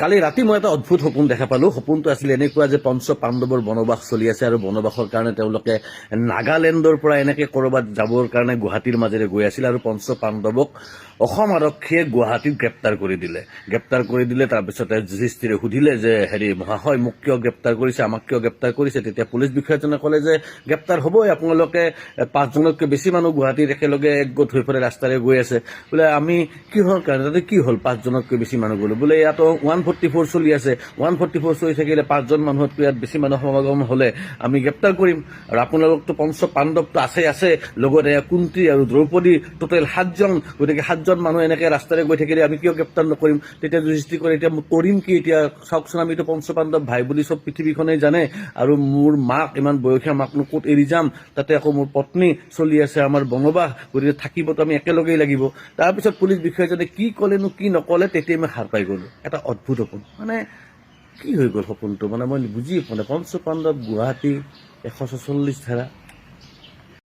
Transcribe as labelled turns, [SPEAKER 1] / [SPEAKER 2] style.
[SPEAKER 1] কালি ৰাতি মই এটা অদ্ভুত সপোন দেখা পালো। সপোনটো আছিল এনেকুৱা যে পঞ্চ পাণ্ডৱৰ বনবাস চলি আছে আৰু বনবাসৰ কাৰণে তেওঁলোকে নাগালেণ্ডৰ পৰা এনেকে কৰবাত যাবৰ কাৰণে গুৱাহাটীৰ মাজেৰে গৈ আছিল আৰু পঞ্চ পাণ্ডৱক অসম আৰক্ষীয়ে গুৱাহাটীত গ্ৰেপ্তাৰ কৰি দিলে তাৰপিছতে যুধিষ্ঠিৰে সুধিলে যে হেৰি মহাশয় মোক কিয় গ্ৰেপ্তাৰ কৰিছে, আমাক কিয় গ্ৰেপ্তাৰ কৰিছে। তেতিয়া পুলিচ বিষয়াজনে ক'লে যে গ্ৰেপ্তাৰ হ'বই, আপোনালোকে 5জনতকৈ বেছি মানুহ গুৱাহাটীত একেলগে একগোট হৈ পেলাই ৰাস্তাৰে গৈ আছে। বোলে আমি কিহৰ কাৰণে, তাতে কি হ'ল 5জনতকৈ বেছি মানুহ গ'লো। বোলে ইয়াতো 144 চলি আছে, 144 চলি থাকিলে 5জন মানুহতকৈ ইয়াত বেছি মানুহ সমাগম হ'লে আমি গ্ৰেপ্তাৰ কৰিম। আৰু আপোনালোকতো পঞ্চ পাণ্ডৱটো আছে লগতে কুন্তি আৰু দ্ৰৌপদী টোটেল 7জন, গতিকে 7জন মানুহ এনেকে ৰাস্তাৰে গৈ থাকিলে আমি কিয় গ্ৰেপ্তাৰ নকৰিম। তেতিয়া যুধিষ্ঠিৰ কৰে এতিয়া কৰিম কি, এতিয়া চাওকচোন আমিতো পঞ্চ পাণ্ডৱ ভাই বুলি চব পৃথিৱীখনেই জানে, আৰু মোৰ মাক, ইমান বয়সীয়া মাকনো ক'ত এৰি যাম, তাতে আকৌ মোৰ পত্নী চলি আছে আমাৰ বনবাস, গতিকে থাকিবতো আমি একেলগেই লাগিব। তাৰপিছত পুলিচ বিষয়াজনে কি ক'লেনো কি নক'লে, তেতিয়া মই সাৰ পাই গ'লো। এটা অদ্ভুত সপোন, মানে কি হৈ গ'ল সপোনটো, মানে মই বুজি পোৱা নাই। পঞ্চ পাণ্ডৱ গুৱাহাটী 146 ধাৰা